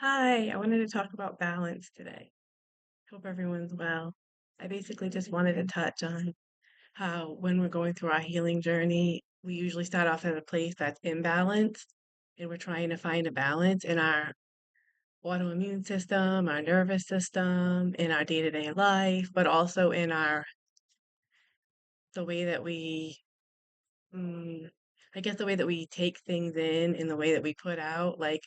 Hi, I wanted to talk about balance today. Hope everyone's well. I basically just wanted to touch on how when we're going through our healing journey, we usually start off at a place that's imbalanced, and we're trying to find a balance in our autoimmune system, our nervous system, in our day-to-day life, but also in the way that we, mm, I guess the way that we take things in and the way that we put out, like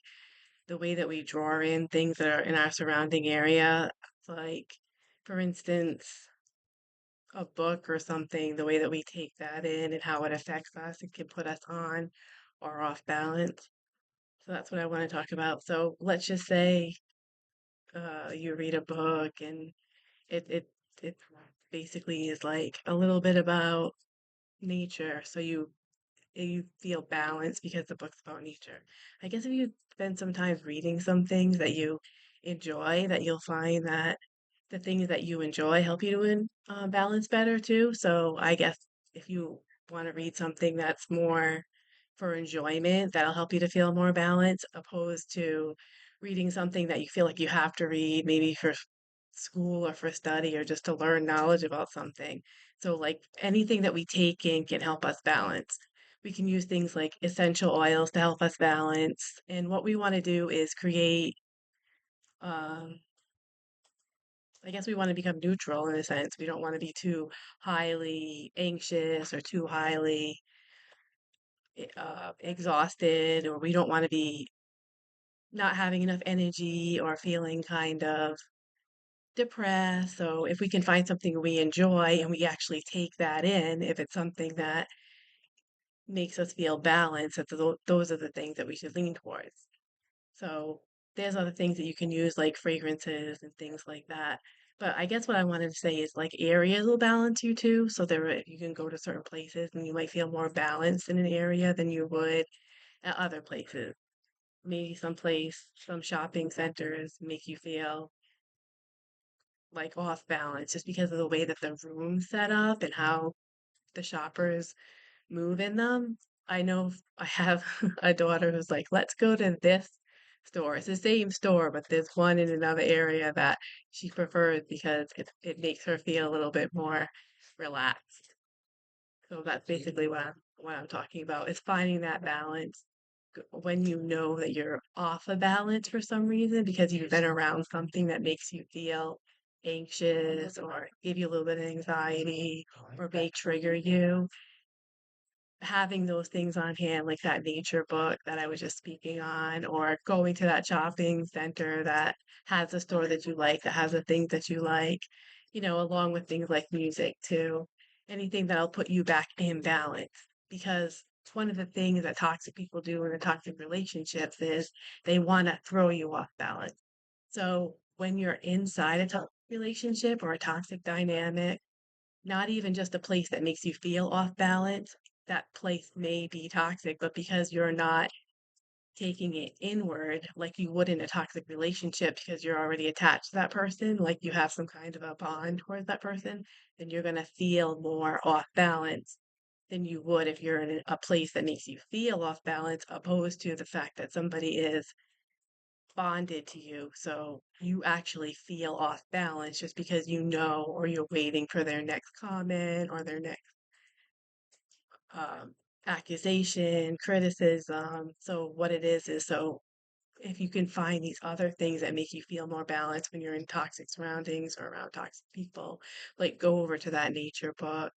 the way that we draw in things that are in our surrounding area. Like, for instance, a book or something, the way that we take that in and how it affects us, it can put us on or off balance. So that's what I want to talk about. So let's just say you read a book and it basically is like a little bit about nature. So you feel balanced because the book's about nature. I guess if you spend some time reading some things that you enjoy, that you'll find that the things that you enjoy help you to balance better too. So I guess if you want to read something that's more for enjoyment, that'll help you to feel more balanced, opposed to reading something that you feel like you have to read, maybe for school or for study or just to learn knowledge about something. So, like anything that we take in can help us balance. We can use things like essential oils to help us balance. And what we want to do is create, um, I guess we want to become neutral in a sense. We don't want to be too highly anxious or too highly exhausted, or we don't want to be not having enough energy or feeling kind of depressed. So if we can find something we enjoy and we actually take that in, if it's something that makes us feel balanced, those are the things that we should lean towards. So there's other things that you can use like fragrances and things like that. But I guess what I wanted to say is like areas will balance you too. So you can go to certain places and you might feel more balanced in an area than you would at other places. Maybe some shopping centers make you feel like off balance just because of the way that the room's set up and how the shoppers move in them. I know I have a daughter who's like, let's go to this store. It's the same store, but there's one in another area that she prefers because it makes her feel a little bit more relaxed. So that's basically what I'm talking about is finding that balance when you know that you're off a balance for some reason because you've been around something that makes you feel anxious or give you a little bit of anxiety or may trigger you. Having those things on hand, like that nature book that I was just speaking on, or going to that shopping center that has a store that you like, that has the things that you like, along with things like music too. Anything that'll put you back in balance. Because it's one of the things that toxic people do in the toxic relationships is they want to throw you off balance. So when you're inside a toxic relationship or a toxic dynamic, not even just a place that makes you feel off balance. That place may be toxic, but because you're not taking it inward like you would in a toxic relationship because you're already attached to that person, like you have some kind of a bond towards that person, then you're going to feel more off balance than you would if you're in a place that makes you feel off balance, opposed to the fact that somebody is bonded to you. So you actually feel off balance just because you know or you're waiting for their next comment or their next um, accusation, criticism. So what it is so if you can find these other things that make you feel more balanced when you're in toxic surroundings or around toxic people, like go over to that nature book,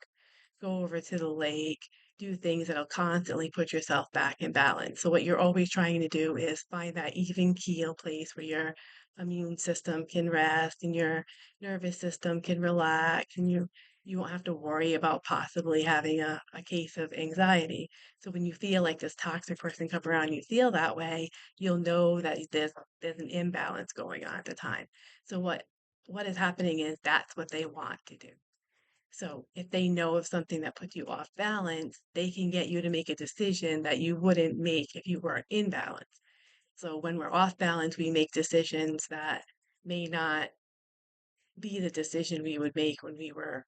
go over to the lake, do things that'll constantly put yourself back in balance. So what you're always trying to do is find that even keel place where your immune system can rest and your nervous system can relax and you won't have to worry about possibly having a case of anxiety. So when you feel like this toxic person come around, you feel that way, you'll know that there's an imbalance going on at the time. So what is happening is that's what they want to do. So if they know of something that puts you off balance, they can get you to make a decision that you wouldn't make if you were in balance. So when we're off balance, we make decisions that may not be the decision we would make when we were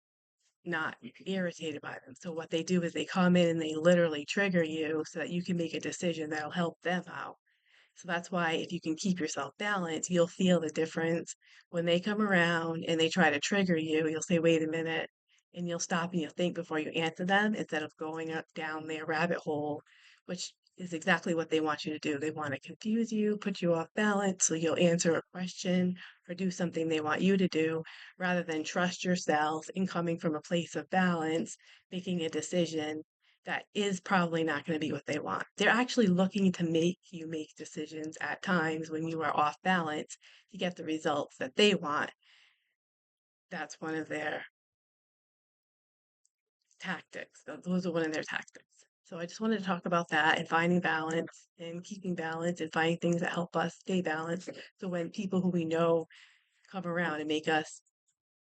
not irritated by them. So what they do is they come in and they literally trigger you so that you can make a decision that'll help them out. So that's why if you can keep yourself balanced, you'll feel the difference when they come around and they try to trigger you. You'll say, wait a minute, and you'll stop and you'll think before you answer them instead of going up down their rabbit hole, which is exactly what they want you to do. They want to confuse you, put you off balance, so you'll answer a question or do something they want you to do rather than trust yourself and coming from a place of balance, making a decision that is probably not going to be what they want. They're actually looking to make you make decisions at times when you are off balance to get the results that they want. That's one of their tactics. Those are one of their tactics. So I just wanted to talk about that and finding balance and keeping balance and finding things that help us stay balanced. So when people who we know come around and make us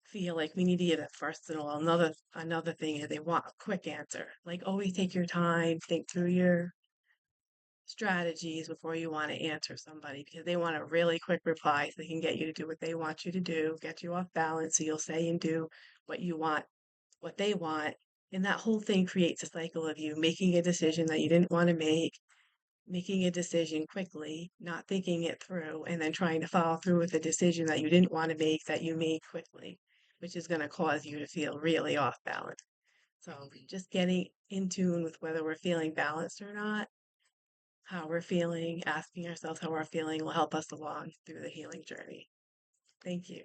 feel like we need to give it personal, another thing is they want a quick answer. Like always take your time, think through your strategies before you want to answer somebody because they want a really quick reply so they can get you to do what they want you to do, get you off balance so you'll say and do what you want, what they want. And that whole thing creates a cycle of you making a decision that you didn't want to make, making a decision quickly, not thinking it through, and then trying to follow through with a decision that you didn't want to make that you made quickly, which is going to cause you to feel really off balance. So just getting in tune with whether we're feeling balanced or not, how we're feeling, asking ourselves how we're feeling will help us along through the healing journey. Thank you.